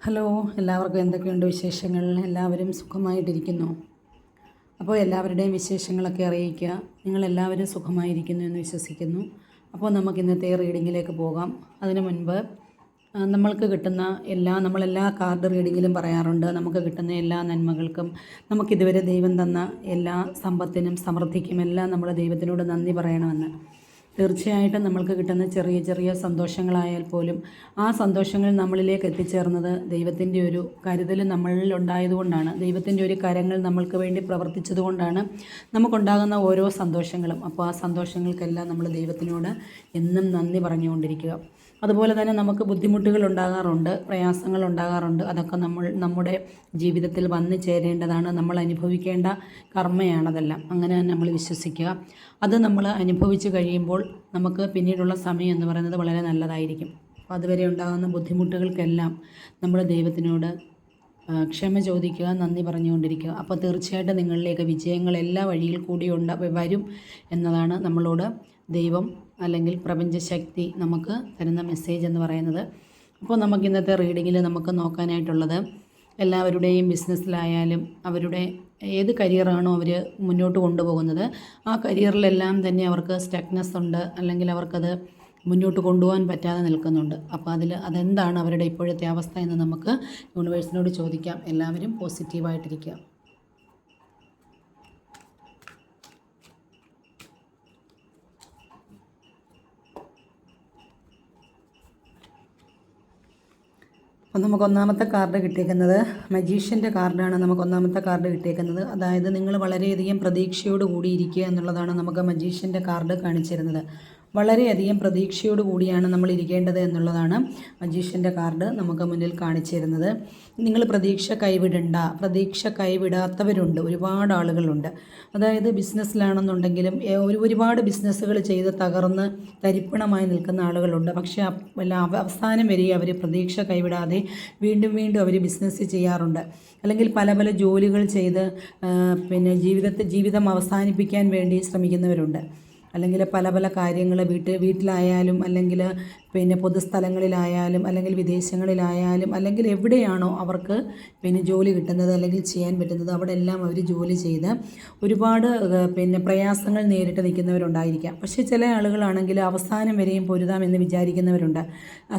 Hello, എല്ലാവർക്കും എന്തൊക്കെയുണ്ട് വിശേഷങ്ങൾ? എല്ലാവരും സുഖമായിട്ടിരിക്കുന്നു. അപ്പോൾ എല്ലാവരുടെയും വിശേഷങ്ങളൊക്കെ അറിയിക്കുക. നിങ്ങളെല്ലാവരും സുഖമായിരിക്കുന്നു എന്ന് വിശ്വസിക്കുന്നു. അപ്പോൾ നമുക്ക് ഇന്നത്തെ റീഡിങ്ങിലേക്ക് പോകാം. അതിനു മുൻപ് നമ്മൾക്ക് കിട്ടുന്ന നമ്മളെല്ലാ കാർഡ് റീഡിങ്ങിലും പറയാറുണ്ട്, നമുക്ക് കിട്ടുന്ന എല്ലാ നന്മകൾക്കും, നമുക്കിതുവരെ ദൈവം തന്ന എല്ലാ സമ്പത്തിനും സമൃദ്ധിക്കും എല്ലാം നമ്മൾ ദൈവത്തിനോട് നന്ദി പറയണമെന്ന്. തീർച്ചയായിട്ടും നമ്മൾക്ക് കിട്ടുന്ന ചെറിയ ചെറിയ സന്തോഷങ്ങളായാൽ പോലും ആ സന്തോഷങ്ങൾ നമ്മളിലേക്ക് എത്തിച്ചേർന്നത് ദൈവത്തിൻ്റെ ഒരു കരുതൽ നമ്മളിൽ ഉണ്ടായതുകൊണ്ടാണ്. ദൈവത്തിൻ്റെ ഒരു കരങ്ങൾ നമ്മൾക്ക് വേണ്ടി പ്രവർത്തിച്ചതുകൊണ്ടാണ് നമുക്കുണ്ടാകുന്ന ഓരോ സന്തോഷങ്ങളും. അപ്പോൾ ആ സന്തോഷങ്ങൾക്കെല്ലാം നമ്മൾ ദൈവത്തിനോട് എന്നും നന്ദി പറഞ്ഞുകൊണ്ടിരിക്കുക. അതുപോലെ തന്നെ നമുക്ക് ബുദ്ധിമുട്ടുകൾ ഉണ്ടാകാറുണ്ട്, പ്രയാസങ്ങൾ ഉണ്ടാകാറുണ്ട്. അതൊക്കെ നമ്മുടെ ജീവിതത്തിൽ വന്നു ചേരേണ്ടതാണ്, നമ്മൾ അനുഭവിക്കേണ്ട കർമ്മയാണതെല്ലാം. അങ്ങനെ തന്നെ നമ്മൾ വിശ്വസിക്കുക. അത് നമ്മൾ അനുഭവിച്ച് കഴിയുമ്പോൾ നമുക്ക് പിന്നീടുള്ള സമയം എന്ന് പറയുന്നത് വളരെ നല്ലതായിരിക്കും. അപ്പോൾ അതുവരെ ഉണ്ടാകുന്ന ബുദ്ധിമുട്ടുകൾക്കെല്ലാം നമ്മൾ ദൈവത്തിനോട് ക്ഷമ ചോദിക്കുക, നന്ദി പറഞ്ഞുകൊണ്ടിരിക്കുക. അപ്പോൾ തീർച്ചയായിട്ടും നിങ്ങളിലേക്ക് വിജയങ്ങൾ എല്ലാ വഴിയിൽ കൂടി വരും എന്നതാണ് നമ്മളോട് ദൈവം അല്ലെങ്കിൽ പ്രപഞ്ചശക്തി നമുക്ക് തരുന്ന മെസ്സേജ് എന്ന് പറയുന്നത്. അപ്പോൾ നമുക്ക് ഇന്നത്തെ റീഡിങ്ങിൽ നമുക്ക് നോക്കാനായിട്ടുള്ളത്, എല്ലാവരുടെയും ബിസിനസ്സിലായാലും അവരുടെ ഏത് കരിയറാണോ അവർ മുന്നോട്ട് കൊണ്ടുപോകുന്നത് ആ കരിയറിലെല്ലാം തന്നെ അവർക്ക് സ്റ്റക്നെസ് ഉണ്ട്, അല്ലെങ്കിൽ അവർക്കത് മുന്നോട്ട് കൊണ്ടുപോകാൻ പറ്റാതെ നിൽക്കുന്നുണ്ട്. അപ്പോൾ അതെന്താണ് അവരുടെ ഇപ്പോഴത്തെ അവസ്ഥ എന്ന് നമുക്ക് യൂണിവേഴ്സിനോട് ചോദിക്കാം. എല്ലാവരും പോസിറ്റീവായിട്ടിരിക്കുക. അപ്പോൾ നമുക്ക് ഒന്നാമത്തെ കാർഡ് കിട്ടിയേക്കുന്നത് മജീഷ്യൻ്റെ കാർഡാണ്. നമുക്ക് ഒന്നാമത്തെ കാർഡ് കിട്ടിയേക്കുന്നത്, അതായത് നിങ്ങൾ വളരെയധികം പ്രതീക്ഷയോട് കൂടിയിരിക്കുക എന്നുള്ളതാണ് നമുക്ക് മജീഷ്യൻ്റെ കാർഡ് കാണിച്ചിരുന്നത്. വളരെയധികം പ്രതീക്ഷയോട് കൂടിയാണ് നമ്മൾ ഇരിക്കേണ്ടത് എന്നുള്ളതാണ് മജീഷ്യൻ്റെ കാർഡ് നമുക്ക് മുന്നിൽ കാണിച്ചു തരുന്നത്. നിങ്ങൾ പ്രതീക്ഷ കൈവിടണ്ട. പ്രതീക്ഷ കൈവിടാത്തവരുണ്ട്, ഒരുപാട് ആളുകളുണ്ട്. അതായത് ബിസിനസ്സിലാണെന്നുണ്ടെങ്കിലും ഒരുപാട് ബിസിനസ്സുകൾ ചെയ്ത് തകർന്ന് തരിപ്പണമായി നിൽക്കുന്ന ആളുകളുണ്ട്. പക്ഷേ അവസാനം വരെ അവർ പ്രതീക്ഷ കൈവിടാതെ വീണ്ടും വീണ്ടും അവർ ബിസിനസ് ചെയ്യാറുണ്ട്. അല്ലെങ്കിൽ പല പല ജോലികൾ ചെയ്ത് ജീവിതം അവസാനിപ്പിക്കാൻ വേണ്ടി ശ്രമിക്കുന്നവരുണ്ട്. അല്ലെങ്കിൽ പല പല കാര്യങ്ങൾ വീട്ടിലായാലും, അല്ലെങ്കിൽ പൊതുസ്ഥലങ്ങളിലായാലും, അല്ലെങ്കിൽ വിദേശങ്ങളിലായാലും, അല്ലെങ്കിൽ എവിടെയാണോ അവർക്ക് ജോലി കിട്ടുന്നത് അല്ലെങ്കിൽ ചെയ്യാൻ പറ്റുന്നത് അവിടെ എല്ലാം അവർ ജോലി ചെയ്ത് ഒരുപാട് പ്രയാസങ്ങൾ നേരിട്ട് നിൽക്കുന്നവരുണ്ടായിരിക്കാം. പക്ഷേ ചില ആളുകളാണെങ്കിൽ അവസാനം വരെയും പൊരുതാമെന്ന് വിചാരിക്കുന്നവരുണ്ട്.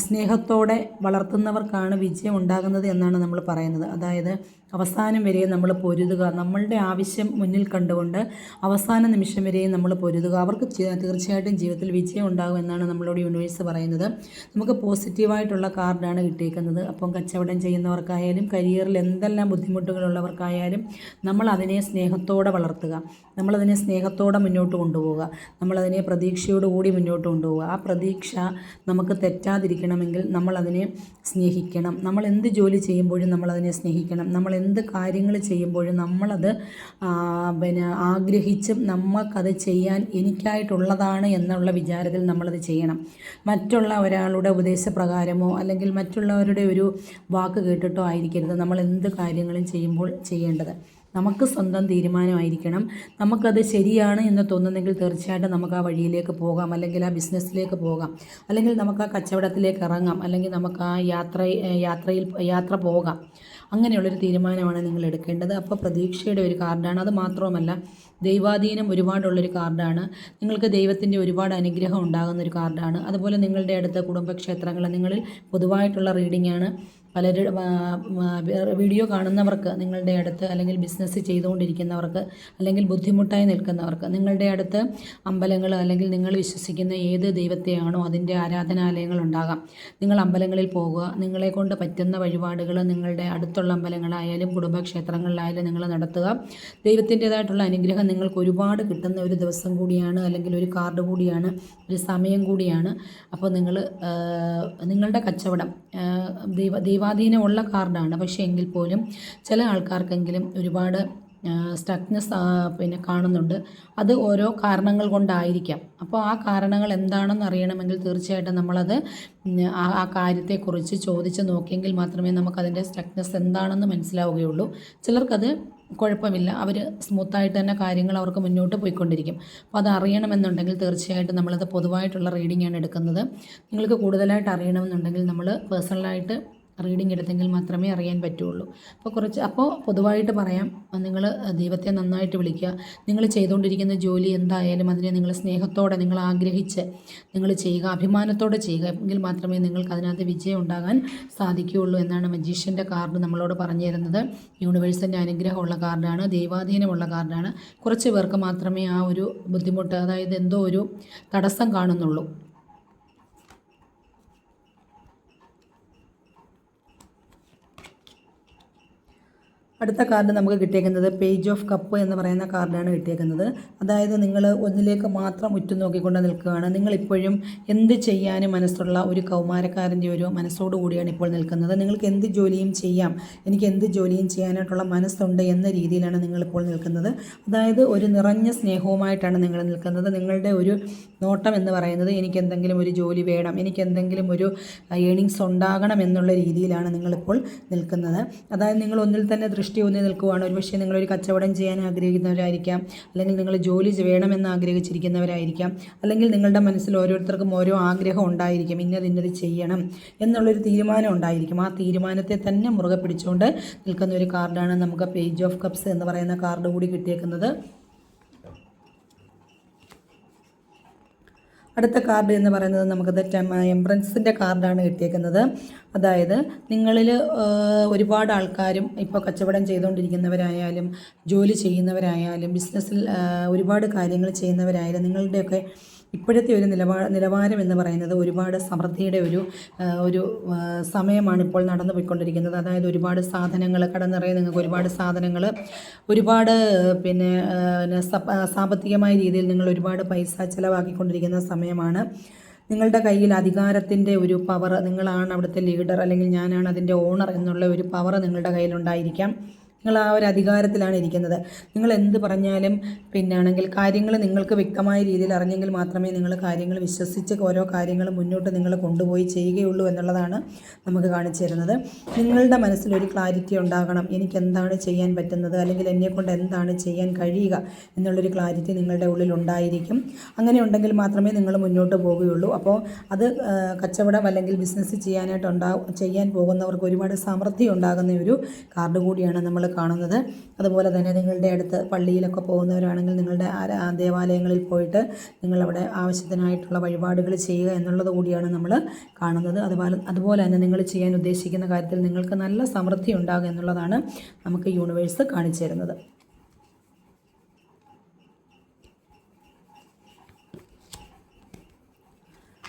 സ്നേഹത്തോടെ വളർത്തുന്നവർക്കാണ് വിജയം ഉണ്ടാകുന്നത് എന്നാണ് നമ്മൾ പറയുന്നത്. അതായത് അവസാനം വരെയും നമ്മൾ പൊരുതുക, നമ്മളുടെ ആവശ്യം മുന്നിൽ കണ്ടുകൊണ്ട് അവസാന നിമിഷം വരെയും നമ്മൾ പൊരുതുക. അവർക്ക് തീർച്ചയായിട്ടും ജീവിതത്തിൽ വിജയം ഉണ്ടാകും എന്നാണ് നമ്മളോട് യൂണിവേഴ്സ് പറയുന്നത്. നമുക്ക് പോസിറ്റീവായിട്ടുള്ള കാർഡാണ് കിട്ടിയിരിക്കുന്നത്. അപ്പം കച്ചവടം ചെയ്യുന്നവർക്കായാലും കരിയറിൽ എന്തെല്ലാം ബുദ്ധിമുട്ടുകളുള്ളവർക്കായാലും നമ്മൾ അതിനെ സ്നേഹത്തോടെ വളർത്തുക, നമ്മളതിനെ സ്നേഹത്തോടെ മുന്നോട്ട് കൊണ്ടുപോവുക, നമ്മളതിനെ പ്രതീക്ഷയോടുകൂടി മുന്നോട്ട് കൊണ്ടുപോവുക. ആ പ്രതീക്ഷ നമുക്ക് തെറ്റാതിരിക്കണമെങ്കിൽ നമ്മളതിനെ സ്നേഹിക്കണം. നമ്മൾ എന്ത് ജോലി ചെയ്യുമ്പോഴും നമ്മളതിനെ സ്നേഹിക്കണം. നമ്മൾ എന്ത് കാര്യങ്ങൾ ചെയ്യുമ്പോഴും നമ്മളത് ആഗ്രഹിച്ചും നമുക്കത് ചെയ്യാൻ എനിക്കായിട്ടുള്ളതാണ് എന്നുള്ള വിചാരത്തിൽ നമ്മളത് ചെയ്യണം. മറ്റുള്ള ഒരാളുടെ ഉപദേശപ്രകാരമോ അല്ലെങ്കിൽ മറ്റുള്ളവരുടെ ഒരു വാക്ക് കേട്ടിട്ടോ ആയിരിക്കരുത് നമ്മൾ എന്ത് കാര്യങ്ങളും ചെയ്യുമ്പോൾ ചെയ്യേണ്ടത്. നമുക്ക് സ്വന്തം തീരുമാനമായിരിക്കണം. നമുക്കത് ശരിയാണ് എന്ന് തോന്നുന്നെങ്കിൽ തീർച്ചയായിട്ടും നമുക്ക് ആ വഴിയിലേക്ക് പോകാം, അല്ലെങ്കിൽ ആ ബിസിനസ്സിലേക്ക് പോകാം, അല്ലെങ്കിൽ നമുക്ക് ആ കച്ചവടത്തിലേക്ക് ഇറങ്ങാം, അല്ലെങ്കിൽ നമുക്ക് ആ യാത്ര പോകാം. അങ്ങനെയുള്ളൊരു തീരുമാനമാണ് നിങ്ങൾ എടുക്കേണ്ടത്. അപ്പോൾ പ്രതീക്ഷയുടെ ഒരു കാർഡാണ്. അത് മാത്രവുമല്ല, ദൈവാധീനം ഒരുപാടുള്ളൊരു കാർഡാണ്. നിങ്ങൾക്ക് ദൈവത്തിൻ്റെ ഒരുപാട് അനുഗ്രഹം ഉണ്ടാകുന്നൊരു കാർഡാണ്. അതുപോലെ നിങ്ങളുടെ അടുത്ത കുടുംബക്ഷേത്രങ്ങൾ, നിങ്ങളിൽ പൊതുവായിട്ടുള്ള റീഡിങ്ങാണ്. പലരും വീഡിയോ കാണുന്നവർക്ക്, നിങ്ങളുടെ അടുത്ത് അല്ലെങ്കിൽ ബിസിനസ് ചെയ്തുകൊണ്ടിരിക്കുന്നവർക്ക്, അല്ലെങ്കിൽ ബുദ്ധിമുട്ടായി നിൽക്കുന്നവർക്ക്, നിങ്ങളുടെ അടുത്ത് അമ്പലങ്ങൾ അല്ലെങ്കിൽ നിങ്ങൾ വിശ്വസിക്കുന്ന ഏത് ദൈവത്തെയാണോ അതിൻ്റെ ആരാധനാലയങ്ങൾ ഉണ്ടാകാം. നിങ്ങൾ അമ്പലങ്ങളിൽ പോകുക, നിങ്ങളെക്കൊണ്ട് പറ്റുന്ന വഴിപാടുകൾ നിങ്ങളുടെ അടുത്തുള്ള അമ്പലങ്ങളായാലും കുടുംബക്ഷേത്രങ്ങളിലായാലും നിങ്ങൾ നടത്തുക. ദൈവത്തിൻ്റേതായിട്ടുള്ള അനുഗ്രഹം നിങ്ങൾക്ക് ഒരുപാട് കിട്ടുന്ന ഒരു ദിവസം കൂടിയാണ്, അല്ലെങ്കിൽ ഒരു കാർഡ് കൂടിയാണ്, ഒരു സമയം കൂടിയാണ്. അപ്പോൾ നിങ്ങളുടെ കച്ചവടം ദൈവാധീനമുള്ള കാർഡാണ്. പക്ഷേ എങ്കിൽ പോലും ചില ആൾക്കാർക്കെങ്കിലും ഒരുപാട് സ്റ്റക്നെസ് കാണുന്നുണ്ട്. അത് ഓരോ കാരണങ്ങൾ കൊണ്ടായിരിക്കാം. അപ്പോൾ ആ കാരണങ്ങൾ എന്താണെന്ന് അറിയണമെങ്കിൽ തീർച്ചയായിട്ടും നമ്മളത് ആ കാര്യത്തെക്കുറിച്ച് ചോദിച്ച് നോക്കിയെങ്കിൽ മാത്രമേ നമുക്കതിൻ്റെ സ്റ്റക്നെസ് എന്താണെന്ന് മനസ്സിലാവുകയുള്ളൂ. ചിലർക്കത് കുഴപ്പമില്ല, അവർ സ്മൂത്തായിട്ട് തന്നെ കാര്യങ്ങൾ അവർക്ക് മുന്നോട്ട് പോയിക്കൊണ്ടിരിക്കും. അപ്പോൾ അത് അറിയണമെന്നുണ്ടെങ്കിൽ തീർച്ചയായിട്ടും നമ്മളത് പൊതുവായിട്ടുള്ള റീഡിങ്ങാണ് എടുക്കുന്നത്. നിങ്ങൾക്ക് കൂടുതലായിട്ട് അറിയണമെന്നുണ്ടെങ്കിൽ നമ്മൾ പേഴ്സണലായിട്ട് റീഡിംഗ് എടുത്തെങ്കിൽ മാത്രമേ അറിയാൻ പറ്റുള്ളൂ. അപ്പോൾ പൊതുവായിട്ട് പറയാം, നിങ്ങൾ ദൈവത്തെ നന്നായിട്ട് വിളിക്കുക. നിങ്ങൾ ചെയ്തുകൊണ്ടിരിക്കുന്ന ജോലി എന്തായാലും അതിനെ നിങ്ങൾ സ്നേഹത്തോടെ നിങ്ങൾ ആഗ്രഹിച്ച് നിങ്ങൾ ചെയ്യുക, അഭിമാനത്തോടെ ചെയ്യുക. എങ്കിൽ മാത്രമേ നിങ്ങൾക്ക് അതിനകത്ത് വിജയം ഉണ്ടാകാൻ സാധിക്കുകയുള്ളൂ എന്നാണ് മജീഷ്യൻ്റെ കാർഡ് നമ്മളോട് പറഞ്ഞു തരുന്നത്. യൂണിവേഴ്സിൻ്റെ അനുഗ്രഹമുള്ള കാർഡാണ്, ദൈവാധീനമുള്ള കാർഡാണ്. കുറച്ച് പേർക്ക് മാത്രമേ ആ ഒരു ബുദ്ധിമുട്ട്, അതായത് എന്തോ ഒരു തടസ്സം കാണുന്നുള്ളൂ. അടുത്ത കാർഡ് നമുക്ക് കിട്ടിയേക്കുന്നത് പേജ് ഓഫ് കപ്പ് എന്ന് പറയുന്ന കാർഡാണ് കിട്ടിയേക്കുന്നത്. അതായത് നിങ്ങൾ ഒന്നിലേക്ക് മാത്രം ഉറ്റുനോക്കിക്കൊണ്ട് നിൽക്കുകയാണ്. നിങ്ങളിപ്പോഴും എന്ത് ചെയ്യാനും മനസ്സുള്ള ഒരു കൗമാരക്കാരൻ്റെ ഒരു മനസ്സോടു കൂടിയാണ് ഇപ്പോൾ നിൽക്കുന്നത്. നിങ്ങൾക്ക് എന്ത് ജോലിയും ചെയ്യാം, എനിക്ക് എന്ത് ജോലിയും ചെയ്യാനായിട്ടുള്ള മനസ്സുണ്ട് എന്ന രീതിയിലാണ് നിങ്ങളിപ്പോൾ നിൽക്കുന്നത്. അതായത് ഒരു നിറഞ്ഞ സ്നേഹവുമായിട്ടാണ് നിങ്ങൾ നിൽക്കുന്നത്. നിങ്ങളുടെ ഒരു നോട്ടം എന്ന് പറയുന്നത് എനിക്ക് എന്തെങ്കിലും ഒരു ജോലി വേണം, എനിക്ക് എന്തെങ്കിലും ഒരു ഏണിങ്സ് ഉണ്ടാകണം എന്നുള്ള രീതിയിലാണ് നിങ്ങളിപ്പോൾ നിൽക്കുന്നത്. അതായത് നിങ്ങൾ ഒന്നിൽ തന്നെ ഊന്നി നിൽക്കുവാണ്. ഒരുപക്ഷെ നിങ്ങളൊരു കച്ചവടം ചെയ്യാൻ ആഗ്രഹിക്കുന്നവരായിരിക്കാം, അല്ലെങ്കിൽ നിങ്ങൾ ജോലി വേണമെന്ന് ആഗ്രഹിച്ചിരിക്കുന്നവരായിരിക്കാം, അല്ലെങ്കിൽ നിങ്ങളുടെ മനസ്സിൽ ഓരോരുത്തർക്കും ഓരോ ആഗ്രഹം ഉണ്ടായിരിക്കും, ഇന്നത് ചെയ്യണം എന്നുള്ളൊരു തീരുമാനം ഉണ്ടായിരിക്കും. ആ തീരുമാനത്തെ തന്നെ മുറുകെ പിടിച്ചുകൊണ്ട് നിൽക്കുന്ന ഒരു കാർഡാണ് നമുക്ക് പേജ് ഓഫ് കപ്സ് എന്ന് പറയുന്ന കാർഡ് കൂടി കിട്ടിയേക്കുന്നത്. അടുത്ത കാർഡ് എന്ന് പറയുന്നത് നമുക്കത് എംബ്രൻസിൻ്റെ കാർഡാണ് കിട്ടിയേക്കുന്നത്. അതായത് നിങ്ങളിൽ ഒരുപാട് ആൾക്കാരും ഇപ്പോൾ കച്ചവടം ചെയ്തുകൊണ്ടിരിക്കുന്നവരായാലും ജോലി ചെയ്യുന്നവരായാലും ബിസിനസ്സിൽ ഒരുപാട് കാര്യങ്ങൾ ചെയ്യുന്നവരായാലും നിങ്ങളുടെയൊക്കെ ഇപ്പോഴത്തെ ഒരു നിലവാരം എന്ന് പറയുന്നത് ഒരുപാട് സമൃദ്ധിയുടെ ഒരു സമയമാണ് ഇപ്പോൾ നടന്നു പോയിക്കൊണ്ടിരിക്കുന്നത്. അതായത് ഒരുപാട് സാധനങ്ങൾ കടന്നിറങ്ങി, നിങ്ങൾക്ക് ഒരുപാട് സാധനങ്ങൾ, ഒരുപാട് സാമ്പത്തികമായ രീതിയിൽ നിങ്ങൾ ഒരുപാട് പൈസ ചിലവാക്കിക്കൊണ്ടിരിക്കുന്ന സമയമാണ്. നിങ്ങളുടെ കയ്യിൽ അധികാരത്തിൻ്റെ ഒരു പവർ, നിങ്ങളാണ് അവിടുത്തെ ലീഡർ അല്ലെങ്കിൽ ഞാനാണ് അതിൻ്റെ ഓണർ എന്നുള്ള ഒരു പവർ നിങ്ങളുടെ കയ്യിലുണ്ടായിരിക്കാം. നിങ്ങൾ ആ ഒരു അധികാരത്തിലാണ് ഇരിക്കുന്നത്. നിങ്ങൾ എന്ത് പറഞ്ഞാലും ആണെങ്കിൽ കാര്യങ്ങൾ നിങ്ങൾക്ക് വ്യക്തമായ രീതിയിൽ അറിഞ്ഞെങ്കിൽ മാത്രമേ നിങ്ങൾ കാര്യങ്ങൾ വിശ്വസിച്ച് ഓരോ കാര്യങ്ങൾ മുന്നോട്ട് നിങ്ങൾ കൊണ്ടുപോയി ചെയ്യുകയുള്ളൂ എന്നുള്ളതാണ് നമുക്ക് കാണിച്ചു തരുന്നത്. നിങ്ങളുടെ മനസ്സിലൊരു ക്ലാരിറ്റി ഉണ്ടാകണം, എനിക്ക് എന്താണ് ചെയ്യാൻ പറ്റുന്നത് അല്ലെങ്കിൽ എന്നെക്കൊണ്ട് എന്താണ് ചെയ്യാൻ കഴിയുക എന്നുള്ളൊരു ക്ലാരിറ്റി നിങ്ങളുടെ ഉള്ളിൽ ഉണ്ടായിരിക്കും. അങ്ങനെ ഉണ്ടെങ്കിൽ മാത്രമേ നിങ്ങൾ മുന്നോട്ട് പോവുകയുള്ളൂ. അപ്പോൾ അത് കച്ചവടം അല്ലെങ്കിൽ ബിസിനസ് ചെയ്യാൻ പോകുന്നവർക്ക് ഒരുപാട് സമൃദ്ധി ഉണ്ടാകുന്ന ഒരു കാർഡ് കൂടിയാണ് നമ്മൾ കാണുന്നത്. അതുപോലെ തന്നെ നിങ്ങളുടെ അടുത്ത് പള്ളിയിലൊക്കെ പോകുന്നവരാണെങ്കിൽ നിങ്ങളുടെ ദേവാലയങ്ങളിൽ പോയിട്ട് നിങ്ങളവിടെ ആവശ്യത്തിനായിട്ടുള്ള വഴിപാടുകൾ ചെയ്യുക എന്നുള്ളത് കൂടിയാണ് നമ്മൾ കാണുന്നത്. അതുപോലെ തന്നെ നിങ്ങൾ ചെയ്യാൻ ഉദ്ദേശിക്കുന്ന കാര്യത്തിൽ നിങ്ങൾക്ക് നല്ല സമൃദ്ധി ഉണ്ടാകുക എന്നുള്ളതാണ് നമുക്ക് യൂണിവേഴ്സ് കാണിച്ചു തരുന്നത്.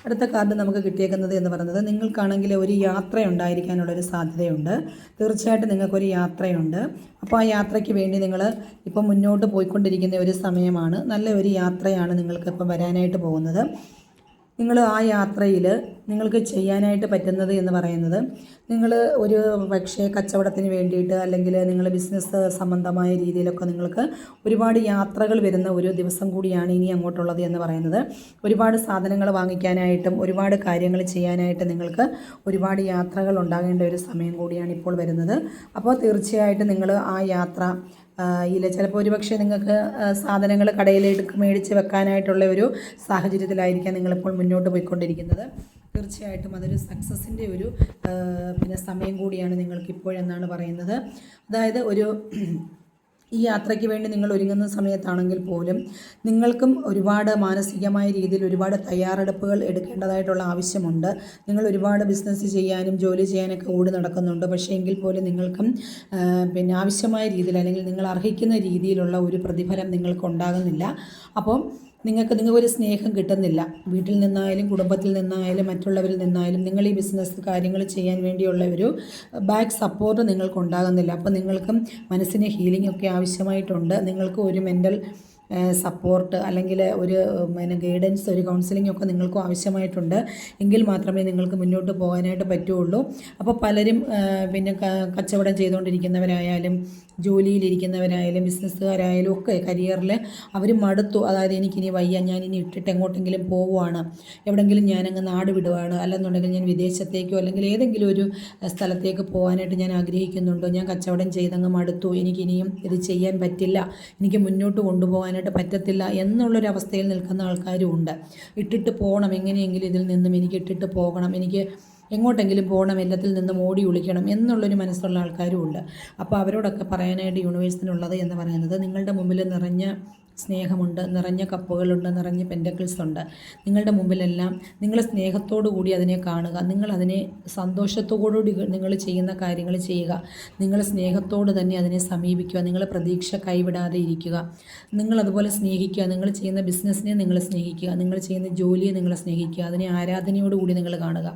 അടുത്ത കാർഡ് നമുക്ക് കിട്ടിയേക്കുന്നത് എന്ന് പറയുന്നത് നിങ്ങൾക്കാണെങ്കിൽ ഒരു യാത്ര ഉണ്ടായിരിക്കാനുള്ളൊരു സാധ്യതയുണ്ട്. തീർച്ചയായിട്ടും നിങ്ങൾക്കൊരു യാത്രയുണ്ട്. അപ്പോൾ ആ യാത്രയ്ക്ക് വേണ്ടി നിങ്ങൾ ഇപ്പം മുന്നോട്ട് പോയിക്കൊണ്ടിരിക്കുന്ന ഒരു സമയമാണ്. നല്ല ഒരു യാത്രയാണ് നിങ്ങൾക്ക് ഇപ്പം വരാനായിട്ട് പോകുന്നത്. നിങ്ങൾ ആ യാത്രയിൽ നിങ്ങൾക്ക് ചെയ്യാനായിട്ട് പറ്റുന്നത് എന്ന് പറയുന്നത് നിങ്ങൾ ഒരു പക്ഷേ കച്ചവടത്തിന് വേണ്ടിയിട്ട് അല്ലെങ്കിൽ നിങ്ങൾ ബിസിനസ് സംബന്ധമായ രീതിയിലൊക്കെ നിങ്ങൾക്ക് ഒരുപാട് യാത്രകൾ വരുന്ന ഒരു ദിവസം കൂടിയാണ് ഇനി അങ്ങോട്ടുള്ളത് എന്ന് പറയുന്നത്. ഒരുപാട് സാധനങ്ങൾ വാങ്ങിക്കാനായിട്ടും ഒരുപാട് കാര്യങ്ങൾ ചെയ്യാനായിട്ട് നിങ്ങൾക്ക് ഒരുപാട് യാത്രകൾ ഉണ്ടാകേണ്ട ഒരു സമയം കൂടിയാണ് ഇപ്പോൾ വരുന്നത്. അപ്പോൾ തീർച്ചയായിട്ടും നിങ്ങൾ ആ യാത്ര ചിലപ്പോൾ ഒരുപക്ഷെ നിങ്ങൾക്ക് സാധനങ്ങൾ കടയിലേക്ക് മേടിച്ച് വെക്കാനായിട്ടുള്ള ഒരു സാഹചര്യത്തിലായിരിക്കാം നിങ്ങളിപ്പോൾ മുന്നോട്ട് പോയിക്കൊണ്ടിരിക്കുന്നത്. തീർച്ചയായിട്ടും അതൊരു സക്സസിൻ്റെ ഒരു സമയം കൂടിയാണ് നിങ്ങൾക്കിപ്പോഴെന്നാണ് പറയുന്നത്. അതായത് ഈ യാത്രയ്ക്ക് വേണ്ടി നിങ്ങൾ ഒരുങ്ങുന്ന സമയത്താണെങ്കിൽ പോലും നിങ്ങൾക്കും ഒരുപാട് മാനസികമായ രീതിയിൽ ഒരുപാട് തയ്യാറെടുപ്പുകൾ എടുക്കേണ്ടതായിട്ടുള്ള ആവശ്യമുണ്ട്. നിങ്ങൾ ഒരുപാട് ബിസിനസ് ചെയ്യാനും ജോലി ചെയ്യാനൊക്കെ ഓടി നടക്കുന്നുണ്ട്. പക്ഷേ എങ്കിൽ പോലും നിങ്ങൾക്കും ആവശ്യമായ രീതിയിൽ അല്ലെങ്കിൽ നിങ്ങൾ അർഹിക്കുന്ന രീതിയിലുള്ള ഒരു പ്രതിഫലം നിങ്ങൾക്ക് ഉണ്ടാകുന്നില്ല. അപ്പോൾ നിങ്ങൾക്കൊരു സ്നേഹം കിട്ടുന്നില്ല. വീട്ടിൽ നിന്നായാലും കുടുംബത്തിൽ നിന്നായാലും മറ്റുള്ളവരിൽ നിന്നായാലും നിങ്ങൾ ഈ ബിസിനസ് കാര്യങ്ങൾ ചെയ്യാൻ വേണ്ടിയുള്ള ഒരു ബാക്ക് സപ്പോർട്ട് നിങ്ങൾക്കുണ്ടാകുന്നില്ല. അപ്പോൾ നിങ്ങൾക്കും മനസ്സിന് ഹീലിംഗ് ഒക്കെ ആവശ്യമായിട്ടുണ്ട്. നിങ്ങൾക്ക് ഒരു മെൻ്റൽ സപ്പോർട്ട് അല്ലെങ്കിൽ ഒരു ഗൈഡൻസ്, ഒരു കൗൺസിലിംഗ് ഒക്കെ നിങ്ങൾക്കും ആവശ്യമായിട്ടുണ്ട്. എങ്കിൽ മാത്രമേ നിങ്ങൾക്ക് മുന്നോട്ട് പോകാനായിട്ട് പറ്റുള്ളൂ. അപ്പോൾ പലരും കച്ചവടം ചെയ്തുകൊണ്ടിരിക്കുന്നവരായാലും ജോലിയിലിരിക്കുന്നവരായാലും ബിസിനസ്സുകാരായാലും ഒക്കെ കരിയറിൽ അവർ മടുത്തു. അതായത് എനിക്കിനി വയ്യ, ഞാനിനി ഇട്ടിട്ട് എങ്ങോട്ടെങ്കിലും പോവുകയാണ്, എവിടെയെങ്കിലും ഞാനങ്ങ് നാട് വിടുകയാണ്, അല്ലെന്നുണ്ടെങ്കിൽ ഞാൻ വിദേശത്തേക്കോ അല്ലെങ്കിൽ ഏതെങ്കിലും ഒരു സ്ഥലത്തേക്ക് പോകാനായിട്ട് ഞാൻ ആഗ്രഹിക്കുന്നുണ്ടോ, ഞാൻ കച്ചവടം ചെയ്തങ്ങ് മടുത്തു, എനിക്കിനിയും ഇത് ചെയ്യാൻ പറ്റില്ല, എനിക്ക് മുന്നോട്ട് കൊണ്ടുപോകാനായിട്ട് പറ്റത്തില്ല എന്നുള്ളൊരവസ്ഥയിൽ നിൽക്കുന്ന ആൾക്കാരും ഉണ്ട്. ഇട്ടിട്ട് പോകണം, എങ്ങനെയെങ്കിലും ഇതിൽ നിന്നും എനിക്ക് ഇട്ടിട്ട് പോകണം, എനിക്ക് എങ്ങോട്ടെങ്കിലും പോകണം, എല്ലാത്തിൽ നിന്നും ഓടി ഒളിക്കണം എന്നുള്ളൊരു മനസ്സുള്ള ആൾക്കാരും ഉണ്ട്. അപ്പോൾ അവരോടൊക്കെ പറയാനായിട്ട് യൂണിവേഴ്സിനുള്ളത് എന്ന് പറയുന്നത്, നിങ്ങളുടെ മുമ്പിൽ നിറഞ്ഞ സ്നേഹമുണ്ട്, നിറഞ്ഞ കപ്പുകളുണ്ട്, നിറഞ്ഞ പെൻറ്റക്കിൾസ് ഉണ്ട്. നിങ്ങളുടെ മുമ്പിലെല്ലാം നിങ്ങൾ സ്നേഹത്തോടു കൂടി അതിനെ കാണുക. നിങ്ങളതിനെ സന്തോഷത്തോടുകൂടി നിങ്ങൾ ചെയ്യുന്ന കാര്യങ്ങൾ ചെയ്യുക. നിങ്ങൾ സ്നേഹത്തോട് തന്നെ അതിനെ സമീപിക്കുക. നിങ്ങൾ പ്രതീക്ഷ കൈവിടാതെ ഇരിക്കുക. നിങ്ങളതുപോലെ സ്നേഹിക്കുക. നിങ്ങൾ ചെയ്യുന്ന ബിസിനസ്സിനെ നിങ്ങൾ സ്നേഹിക്കുക. നിങ്ങൾ ചെയ്യുന്ന ജോലിയെ നിങ്ങൾ സ്നേഹിക്കുക. അതിനെ ആരാധനയോടുകൂടി നിങ്ങൾ കാണുക.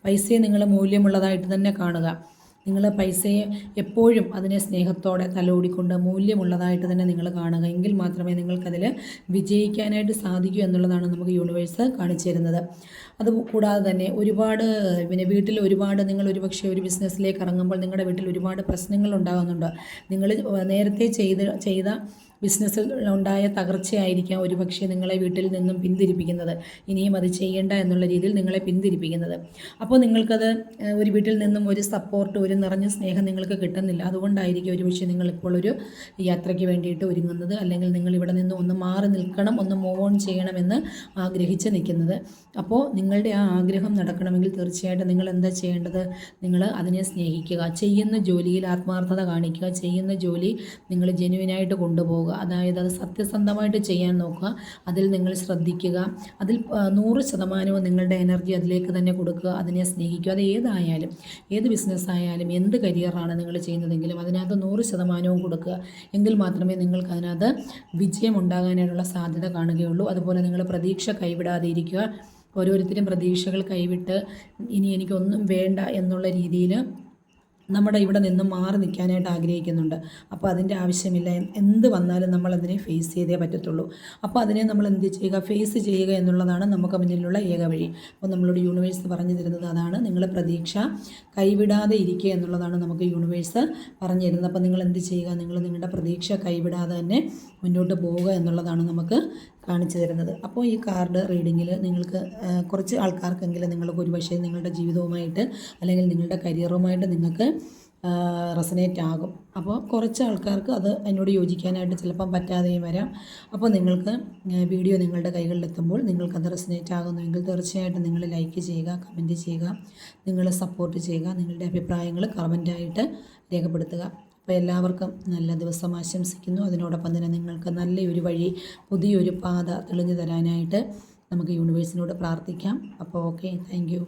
പൈസയെ നിങ്ങൾ മൂല്യമുള്ളതായിട്ട് തന്നെ കാണുക. നിങ്ങൾ പൈസയെ എപ്പോഴും അതിനെ സ്നേഹത്തോടെ തലോടിക്കൊണ്ട് മൂല്യമുള്ളതായിട്ട് തന്നെ നിങ്ങൾ കാണുക. എങ്കിൽ മാത്രമേ നിങ്ങൾക്കതിൽ വിജയിക്കാനായിട്ട് സാധിക്കൂ എന്നുള്ളതാണ് നമുക്ക് യൂണിവേഴ്സ് കാണിച്ചു തരുന്നത്. അതുകൂടാതെ തന്നെ വീട്ടിൽ നിങ്ങൾ ഒരുപക്ഷെ ഒരു ബിസിനസ്സിലേക്ക് ഇറങ്ങുമ്പോൾ നിങ്ങളുടെ വീട്ടിൽ ഒരുപാട് പ്രശ്നങ്ങൾ ഉണ്ടാകുന്നുണ്ട്. നിങ്ങൾ നേരത്തെ ചെയ്ത ബിസിനസ്സിൽ ഉണ്ടായ തകർച്ചയായിരിക്കാം ഒരുപക്ഷെ നിങ്ങളെ വീട്ടിൽ നിന്നും പിന്തിരിപ്പിക്കുന്നത്, ഇനിയും അത് ചെയ്യേണ്ട എന്നുള്ള രീതിയിൽ നിങ്ങളെ പിന്തിരിപ്പിക്കുന്നത്. അപ്പോൾ നിങ്ങൾക്കത് ഒരു വീട്ടിൽ നിന്നും ഒരു സപ്പോർട്ട്, ഒരു നിറഞ്ഞ സ്നേഹം നിങ്ങൾക്ക് കിട്ടുന്നില്ല. അതുകൊണ്ടായിരിക്കും ഒരുപക്ഷെ നിങ്ങളിപ്പോൾ ഒരു യാത്രയ്ക്ക് വേണ്ടിയിട്ട് ഒരുങ്ങുന്നത്, അല്ലെങ്കിൽ നിങ്ങൾ ഇവിടെ നിന്ന് ഒന്ന് മാറി നിൽക്കണം, ഒന്ന് മൂവ് ഓൺ ചെയ്യണമെന്ന് ആഗ്രഹിച്ച് നിൽക്കുന്നത്. അപ്പോൾ നിങ്ങളുടെ ആ ആഗ്രഹം നടക്കണമെങ്കിൽ തീർച്ചയായിട്ടും നിങ്ങൾ എന്താ ചെയ്യേണ്ടത്? നിങ്ങൾ അതിനെ സ്നേഹിക്കുക. ചെയ്യുന്ന ജോലിയിൽ ആത്മാർത്ഥത കാണിക്കുക. ചെയ്യുന്ന ജോലി നിങ്ങൾ ജെന്യുവിനായിട്ട് കൊണ്ടുപോകുക. അതായത് അത് സത്യസന്ധമായിട്ട് ചെയ്യാൻ നോക്കുക. അതിൽ നിങ്ങൾ ശ്രദ്ധിക്കുക. അതിൽ 100% നിങ്ങളുടെ എനർജി അതിലേക്ക് തന്നെ കൊടുക്കുക. അതിനെ സ്നേഹിക്കുക. അത് ഏതായാലും, ഏത് ബിസിനസ്സായാലും, എന്ത് കരിയറാണ് നിങ്ങൾ ചെയ്യുന്നതെങ്കിലും അതിനകത്ത് 100% കൊടുക്കുക. എങ്കിൽ മാത്രമേ നിങ്ങൾക്ക് അതിനകത്ത് വിജയം ഉണ്ടാകാനായിട്ടുള്ള സാധ്യത കാണുകയുള്ളൂ. അതുപോലെ നിങ്ങൾ പ്രതീക്ഷ കൈവിടാതെ ഇരിക്കുക. ഓരോരുത്തരും പ്രതീക്ഷകൾ കൈവിട്ട് ഇനി എനിക്കൊന്നും വേണ്ട എന്നുള്ള രീതിയിൽ നമ്മുടെ ഇവിടെ നിന്ന് മാറി നിൽക്കാനായിട്ട് ആഗ്രഹിക്കുന്നുണ്ട്. അപ്പോൾ അതിൻ്റെ ആവശ്യമില്ല. എന്ത് വന്നാലും നമ്മളതിനെ ഫേസ് ചെയ്തേ പറ്റത്തുള്ളൂ. അപ്പോൾ അതിനെ നമ്മൾ എന്ത് ചെയ്യുക? ഫേസ് ചെയ്യുക എന്നുള്ളതാണ് നമുക്ക് മുന്നിലുള്ള ഏക വഴി. അപ്പോൾ നമ്മളോട് യൂണിവേഴ്സ് പറഞ്ഞു തരുന്നത് അതാണ്. നിങ്ങൾ പ്രതീക്ഷ കൈവിടാതെ ഇരിക്കുക എന്നുള്ളതാണ് നമുക്ക് യൂണിവേഴ്സ് പറഞ്ഞു തരുന്നത്. അപ്പോൾ നിങ്ങൾ എന്ത് ചെയ്യുക? നിങ്ങൾ നിങ്ങളുടെ പ്രതീക്ഷ കൈവിടാതെ തന്നെ മുന്നോട്ട് പോവുക എന്നുള്ളതാണ് നമുക്ക് കാണിച്ചു തരുന്നത്. അപ്പോൾ ഈ കാർഡ് റീഡിങ്ങിൽ നിങ്ങൾക്ക് കുറച്ച് ആൾക്കാർക്കെങ്കിലും നിങ്ങൾക്ക് ഒരുപക്ഷെ നിങ്ങളുടെ ജീവിതവുമായിട്ട് അല്ലെങ്കിൽ നിങ്ങളുടെ കരിയറുമായിട്ട് നിങ്ങൾക്ക് റെസനേറ്റ് ആകും. അപ്പോൾ കുറച്ച് ആൾക്കാർക്ക് അത് എന്നോട് യോജിക്കാനായിട്ട് ചിലപ്പം പറ്റാതെയും വരാം. അപ്പോൾ നിങ്ങൾക്ക് വീഡിയോ നിങ്ങളുടെ കൈകളിലെത്തുമ്പോൾ നിങ്ങൾക്കത് റെസനേറ്റ് ആകുന്നുവെങ്കിൽ തീർച്ചയായിട്ടും നിങ്ങൾ ലൈക്ക് ചെയ്യുക, കമൻറ്റ് ചെയ്യുക, നിങ്ങൾ സപ്പോർട്ട് ചെയ്യുക. നിങ്ങളുടെ അഭിപ്രായങ്ങൾ കമൻറ്റായിട്ട് രേഖപ്പെടുത്തുക. അപ്പോൾ എല്ലാവർക്കും നല്ല ദിവസം ആശംസിക്കുന്നു. അതിനോടൊപ്പം തന്നെ നിങ്ങൾക്ക് നല്ലൊരു വഴി, പുതിയൊരു പാത തെളിഞ്ഞു തരാനായിട്ട് നമുക്ക് യൂണിവേഴ്സിനോട് പ്രാർത്ഥിക്കാം. അപ്പോൾ ഓക്കെ, താങ്ക് യു.